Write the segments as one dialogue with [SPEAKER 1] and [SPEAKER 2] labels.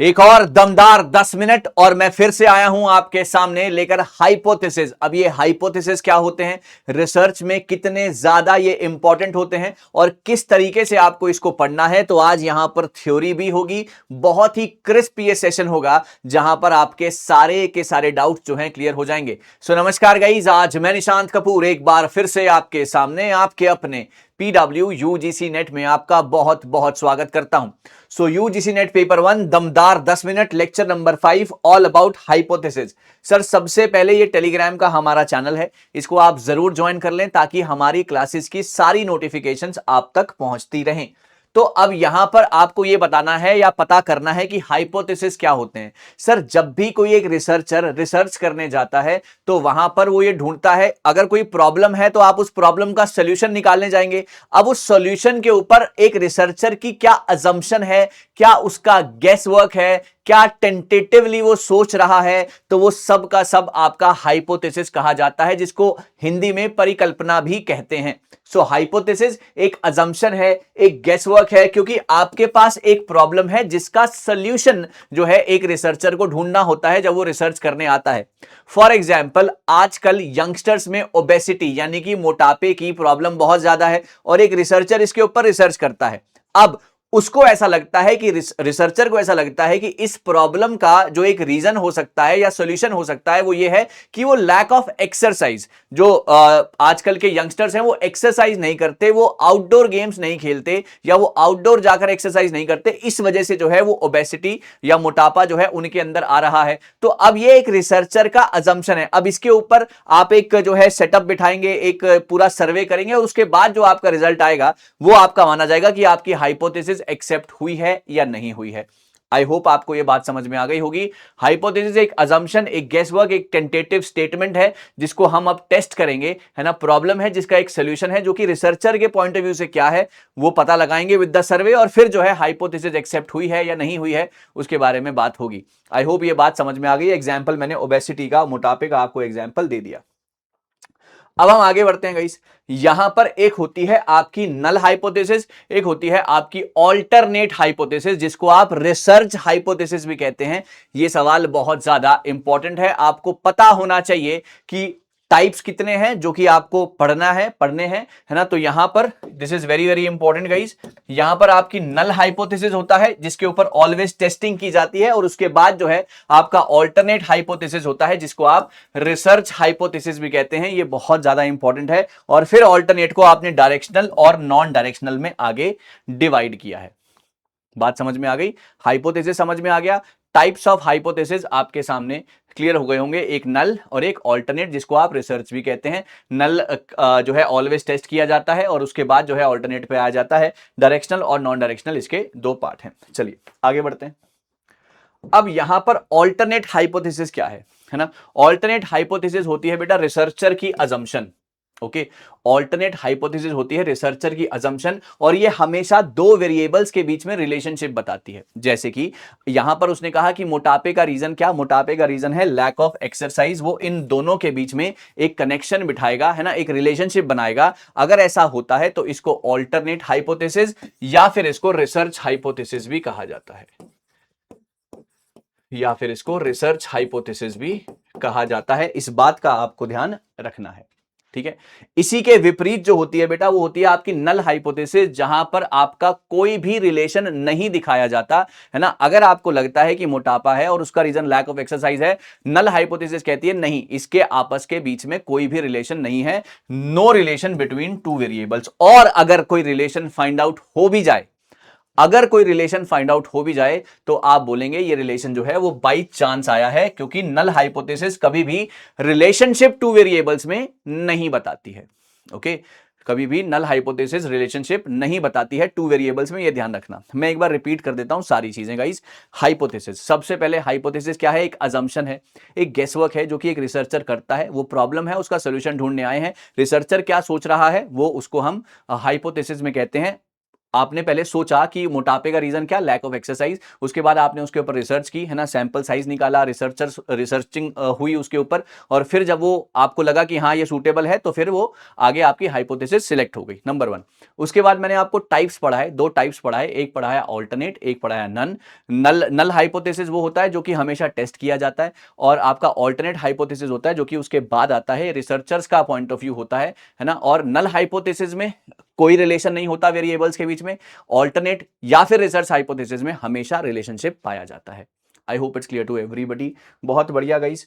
[SPEAKER 1] एक और दमदार 10 मिनट और मैं फिर से आया हूं आपके सामने लेकर हाइपोथेसिस। अब ये हाइपोथेसिस क्या होते हैं, रिसर्च में कितने ज्यादा ये इंपॉर्टेंट होते हैं और किस तरीके से आपको इसको पढ़ना है। तो आज यहां पर थ्योरी भी होगी, बहुत ही क्रिस्प ये सेशन होगा जहां पर आपके सारे के सारे डाउट्स जो हैं क्लियर हो जाएंगे। सो नमस्कार गाइस, आज मैं निशांत कपूर एक बार फिर से आपके सामने आपके अपने पीडब्ल्यू यूजीसी नेट में आपका बहुत बहुत स्वागत करता हूं। सो यूजीसी नेट पेपर 1 दमदार 10 minute lecture number 5 all about hypothesis. Sir सबसे पहले ये टेलीग्राम का हमारा चैनल है, इसको आप जरूर ज्वाइन कर लें ताकि हमारी क्लासेस की सारी नोटिफिकेशंस आप तक पहुंचती रहें। तो अब यहां पर आपको यह बताना है या पता करना है कि हाइपोथेसिस क्या होते हैं। सर जब भी कोई एक रिसर्चर रिसर्च करने जाता है तो वहां पर वो ये ढूंढता है, अगर कोई प्रॉब्लम है तो आप उस प्रॉब्लम का सॉल्यूशन निकालने जाएंगे। अब उस सॉल्यूशन के ऊपर एक रिसर्चर की क्या अजम्पशन है, क्या उसका गेस वर्क है, क्या टेंटेटिवली वो सोच रहा है, तो वो सब का सब आपका हाइपोथेसिस कहा जाता है, जिसको हिंदी में परिकल्पना भी कहते हैं। सो हाइपोथेसिस एक अजम्पशन है, एक गेस वर्क है, क्योंकि आपके पास एक प्रॉब्लम है जिसका सॉल्यूशन जो है एक रिसर्चर को ढूंढना होता है जब वो रिसर्च करने आता है। फॉर एग्जाम्पल आजकल यंगस्टर्स में ओबेसिटी यानी कि मोटापे की प्रॉब्लम बहुत ज्यादा है और एक रिसर्चर इसके ऊपर रिसर्च करता है। अब उसको ऐसा लगता है कि रिसर्चर को ऐसा लगता है कि इस प्रॉब्लम का जो एक रीजन हो सकता है या सॉल्यूशन हो सकता है वो ये है कि वो लैक ऑफ एक्सरसाइज, जो आजकल के यंगस्टर्स हैं वो एक्सरसाइज नहीं करते, वो आउटडोर गेम्स नहीं खेलते या वो आउटडोर जाकर एक्सरसाइज नहीं करते, इस वजह से जो है वो ओबेसिटी या मोटापा जो है उनके अंदर आ रहा है। तो अब ये एक रिसर्चर का अजम्पशन है। अब इसके ऊपर आप एक जो है सेटअप बिठाएंगे, एक पूरा सर्वे करेंगे और उसके बाद जो आपका रिजल्ट आएगा वो आपका माना जाएगा कि आपकी हाइपोथेसिस एक्सेप्ट हुई है या नहीं हुई है। आई होप आपको यह बात समझ में आ गई होगी। हाइपोथेसिस एक अजम्पशन, एक गेसवर्क, एक टेंटेटिव स्टेटमेंट है जिसको हम अब टेस्ट करेंगे, है ना। प्रॉब्लम है जिसका एक सोल्यूशन है जो कि रिसर्चर के पॉइंट ऑफ व्यू से क्या है वो पता लगाएंगे विद द सर्वे, और फिर जो है हाइपोथेसिस एक्सेप्ट हुई है या नहीं हुई है उसके बारे में बात होगी। आई होप ये बात समझ में आ गई। एग्जाम्पल मैंने ओबेसिटी का, मोटापे का आपको एग्जाम्पल दे दिया। अब हम आगे बढ़ते हैं गाइस। यहां पर एक होती है आपकी नल हाइपोथेसिस, एक होती है आपकी ऑल्टरनेट हाइपोथेसिस, जिसको आप रिसर्च हाइपोथेसिस भी कहते हैं। यह सवाल बहुत ज्यादा इंपॉर्टेंट है, आपको पता होना चाहिए कि टाइप्स कितने हैं जो कि आपको पढ़ने हैं, है ना। तो यहां पर this is very very important guys. यहां पर आपकी नल हाइपोथेसिस होता है जिसके ऊपर ऑलवेज टेस्टिंग की जाती है, और उसके बाद जो है आपका ऑल्टरनेट हाइपोथेसिस होता है जिसको आप रिसर्च हाइपोथेसिस भी कहते हैं। ये बहुत ज्यादा इंपॉर्टेंट है। और फिर ऑल्टरनेट को आपने डायरेक्शनल और नॉन डायरेक्शनल में आगे डिवाइड किया है। बात समझ में आ गई, हाइपोथेसिस समझ में आ गया। टाइप्स ऑफ हाइपोथेसिस आपके सामने क्लियर हो गए होंगे, एक नल और एक ऑल्टरनेट जिसको आप रिसर्च भी कहते हैं। नल जो है ऑलवेज टेस्ट किया जाता है और उसके बाद जो है ऑल्टरनेट पे आ जाता है। डायरेक्शनल और नॉन डायरेक्शनल इसके दो पार्ट हैं। चलिए आगे बढ़ते हैं। अब यहां पर ऑल्टरनेट हाइपोथेसिस क्या है ना। ऑल्टरनेट हाइपोथेसिस होती है बेटा रिसर्चर की अजम्पशन। ओके, ऑल्टरनेट हाइपोथेसिस होती है रिसर्चर की अजम्पशन, और ये हमेशा दो वेरिएबल्स के बीच में रिलेशनशिप बताती है। जैसे कि यहां पर उसने कहा कि मोटापे का रीजन क्या, मोटापे का रीजन है लैक ऑफ एक्सरसाइज। वो इन दोनों के बीच में एक कनेक्शन बिठाएगा, है ना, एक रिलेशनशिप बनाएगा। अगर ऐसा होता है तो इसको ऑल्टरनेट हाइपोथेसिस या फिर इसको रिसर्च हाइपोथेसिस भी कहा जाता है, या फिर इसको रिसर्च हाइपोथेसिस भी कहा जाता है। इस बात का आपको ध्यान रखना है, ठीक है। इसी के विपरीत जो होती है बेटा वो होती है आपकी नल हाइपोथेसिस, जहां पर आपका कोई भी रिलेशन नहीं दिखाया जाता, है ना। अगर आपको लगता है कि मोटापा है और उसका रीजन लैक ऑफ एक्सरसाइज है, नल हाइपोथेसिस कहती है नहीं, इसके आपस के बीच में कोई भी रिलेशन नहीं है, no relation between two variables. और अगर कोई रिलेशन फाइंड आउट हो भी जाए, अगर कोई रिलेशन फाइंड आउट हो भी जाए तो आप बोलेंगे ये रिलेशन जो है वो बाई चांस आया है, क्योंकि नल हाइपोथेसिस कभी भी रिलेशनशिप टू वेरिएबल्स में नहीं बताती है। ओके, कभी भी नल हाइपोथेसिस रिलेशनशिप नहीं बताती है टू वेरिएबल्स में, ये ध्यान रखना। मैं एक बार रिपीट कर देता हूं सारी चीजें गाइस। हाइपोथेसिस, सबसे पहले हाइपोथेसिस क्या है, एक अजम्पशन है, एक गेसवर्क है जो कि एक रिसर्चर करता है। वो प्रॉब्लम है, उसका सोल्यूशन ढूंढने आए हैं, रिसर्चर क्या सोच रहा है वो उसको हम हाइपोथेसिस में कहते हैं। आपने पहले सोचा कि मोटापे का रीजन क्या, लैक ऑफ एक्सरसाइज, उसके बाद आपने उसके ऊपर रिसर्च की है ना, सैंपल साइज निकाला, रिसर्चिंग हुई उसके ऊपर, और फिर जब वो आपको लगा कि हाँ ये सूटेबल है, तो फिर वो आगे आपकी हाइपोथेसिस सिलेक्ट हो गई, नंबर वन। उसके बाद मैंने आपको टाइप्स पढ़ाए, दो टाइप्स पढ़ाए, एक पढ़ाया ऑल्टरनेट, एक पढ़ाया नन। नल नल हाइपोथेसिस वो होता है जो कि हमेशा टेस्ट किया जाता है, और आपका ऑल्टरनेट हाइपोथेसिस होता है जो कि उसके बाद आता है, रिसर्चर्स का पॉइंट ऑफ व्यू होता है ना। और नल हाइपोथेसिस में कोई रिलेशन नहीं होता वेरिएबल्स के बीच में, ऑल्टरनेट या फिर रिसर्च हाइपोथेसिस में हमेशा रिलेशनशिप पाया जाता है। I hope it's clear to everybody. बहुत बढ़िया गाइस।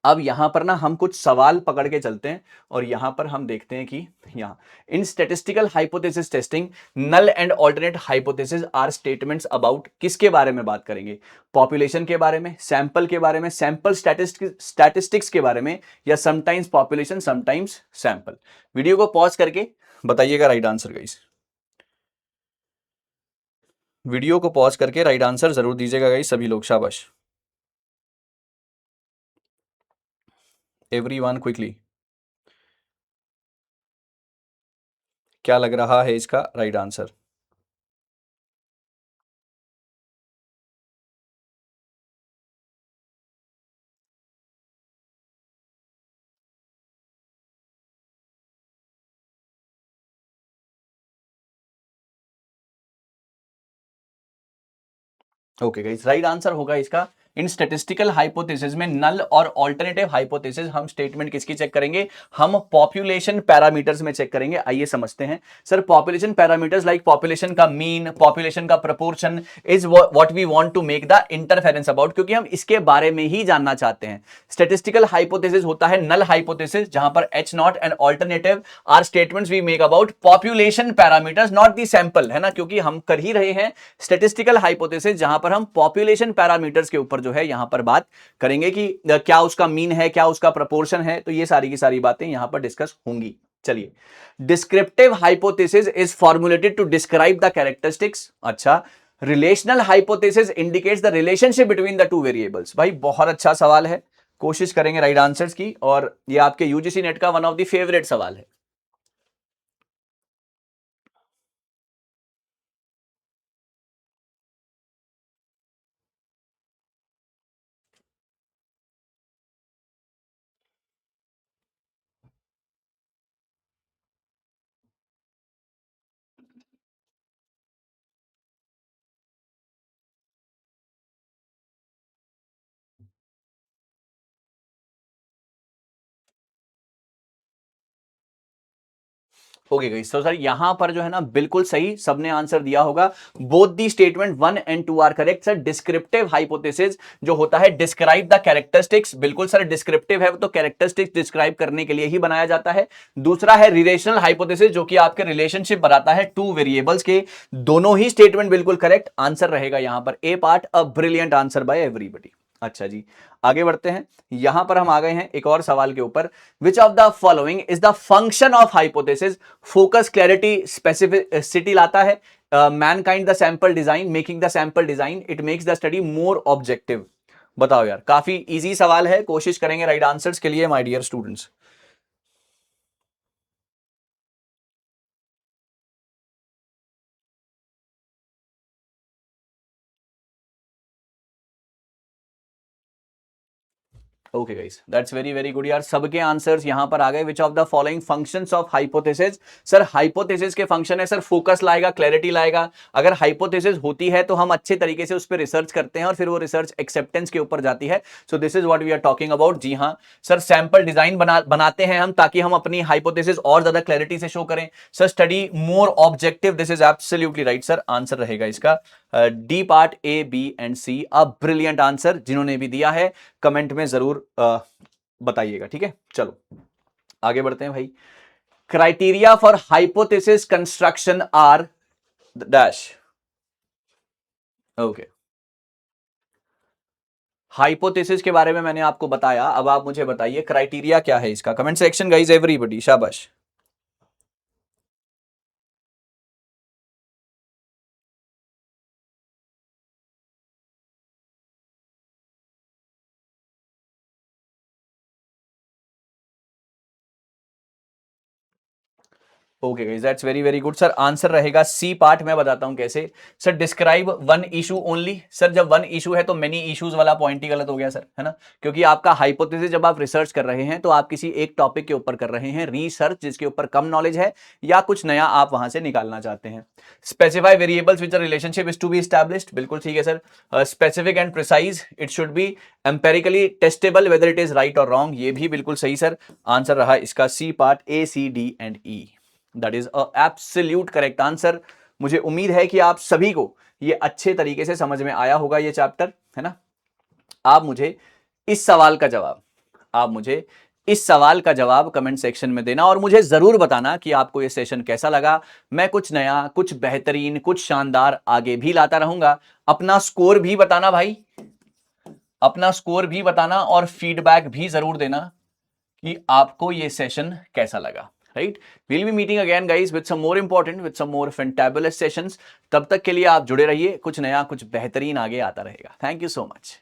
[SPEAKER 1] अब यहां पर ना हम कुछ सवाल पकड़ के चलते हैं, और यहां पर हम देखते हैं कि यहां in statistical hypothesis testing null and alternate hypothesis are statements about, किसके बारे में बात करेंगे, पॉपुलेशन के बारे में, सैंपल के बारे में, सैंपल स्टैटिस्टिक्स के बारे में, या sometimes population sometimes sample. Video को पॉज करके बताइएगा राइट आंसर गाइस। वीडियो को पॉज करके राइट आंसर जरूर दीजिएगा गाइस सभी लोग, शाबाश। एवरीवन क्विकली, क्या लग रहा है इसका right answer? Okay guys, right answer होगा इसका इन स्टैटिस्टिकल हाइपोथेसिस में नल और ऑल्टरनेटिव हाइपोथेसिस, हम स्टेटमेंट किसकी चेक करेंगे, हम पॉपुलेशन पैरामीटर्स में चेक करेंगे। आइए समझते हैं। Sir population parameters like population का मीन, पॉपुलेशन का proportion is what we want to make the interference about, क्योंकि हम इसके बारे में ही जानना चाहते हैं। स्टैटिस्टिकल हाइपोथेसिस होता है नल हाइपोथेसिस, जहां पर H naught and alternative are statements we make about population parameters not the sample, है ना, क्योंकि हम कर ही रहे हैं स्टैटिस्टिकल हाइपोथेसिस जहां पर हम पॉपुलेशन पैरामीटर्स के ऊपर जो है यहां पर बात करेंगे कि क्या उसका मीन है, क्या उसका प्रोपोर्शन है, तो ये सारी की सारी बातें यहां पर डिस्कस होंगी। चलिए, descriptive hypothesis is formulated to describe the characteristics. अच्छा, relational hypothesis indicates the relationship between the two variables. भाई बहुत अच्छा सवाल है, कोशिश करेंगे राइट आंसर्स की, और ये आपके यूजीसी नेट का वन ऑफ द फेवरेट सवाल है। ओके गाइस, तो सर यहां पर जो है ना बिल्कुल सही सबने आंसर दिया होगा। Both the statement 1 and 2 are correct. Sir descriptive hypothesis जो होता है डिस्क्राइब द कैरेक्टरिस्टिक्स, बिल्कुल सर डिस्क्रिप्टिव है तो कैरेक्टरिस्टिक्स डिस्क्राइब करने के लिए ही बनाया जाता है। दूसरा है रिलेशनल हाइपोथेसिस जो कि आपके रिलेशनशिप बनाता है टू वेरिएबल्स के। दोनों ही स्टेटमेंट बिल्कुल करेक्ट, आंसर रहेगा यहां पर A part, a brilliant answer by everybody. अच्छा जी, आगे बढ़ते हैं। यहां पर हम आ गए हैं एक और सवाल के ऊपर। विच of the following is the function of hypothesis, focus, clarity, specificity लाता है, Mankind the sample design, making the sample design, it makes the study more objective. बताओ यार, काफी इजी सवाल है, कोशिश करेंगे राइट आंसर्स के लिए my dear students. Okay guys, that's very very good यार, सबके आंसर्स यहां पर आ गए। Which of the following functions of hypothesis, sir hypothesis के फंक्शन है सर फोकस लाएगा, क्लैरिटी लाएगा। अगर हाइपोथेसिस होती है तो हम अच्छे तरीके से उस पर रिसर्च करते हैं और फिर वो रिसर्च एक्सेप्टेंस के ऊपर जाती है। So this is what we are talking about. जी हाँ सर, सैंपल डिजाइन बनाते हैं हम ताकि हम अपनी हाइपोथेसिस और ज्यादा क्लैरिटी से शो करें। Sir study more objective, this is absolutely right sir, answer रहेगा इसका D part, A B and C. A brilliant answer, जिन्होंने भी दिया है कमेंट में जरूर बताइएगा, ठीक है। चलो आगे बढ़ते हैं भाई। Criteria for hypothesis construction are dash. Okay, hypothesis के बारे में मैंने आपको बताया, अब आप मुझे बताइए क्राइटेरिया क्या है इसका। कमेंट सेक्शन गाइस एवरीबॉडी, शाबाश। Okay guys, that's very very good sir. Answer रहेगा सी पार्ट। मैं बताता हूं कैसे sir. Describe one issue only. Sir जब वन इशू है तो मेनी इश्यूज वाला पॉइंट ही गलत हो गया सर, है ना, क्योंकि आपका हाइपोथेसिस जब आप रिसर्च कर रहे हैं तो आप किसी एक टॉपिक के ऊपर कर रहे हैं रिसर्च जिसके ऊपर कम नॉलेज है या कुछ नया आप वहां से निकालना चाहते हैं। Specify variables which relationship is to be established, बिल्कुल ठीक है sir. Specific and precise, it should be empirically testable whether it is right और रॉन्ग, ये भी बिल्कुल सही सर। आंसर रहा इसका C part, A C D and E. That is a absolute correct answer. मुझे उम्मीद है कि आप सभी को ये अच्छे तरीके से समझ में आया होगा ये चैप्टर, है ना। आप मुझे इस सवाल का जवाब कमेंट सेक्शन में देना और मुझे जरूर बताना कि आपको ये सेशन कैसा लगा। मैं कुछ नया, कुछ बेहतरीन, कुछ शानदार आगे भी लाता रहूंगा। अपना स्कोर भी बताना भाई, अपना स्कोर भी बताना और फीडबैक भी जरूर देना कि आपको ये सेशन कैसा लगा। Right, we'll be meeting again guys with some more important, with some more fantabulous sessions. तब तक के लिए आप जुड़े रहिए, कुछ नया, कुछ बेहतरीन आगे आता रहेगा। Thank you so much.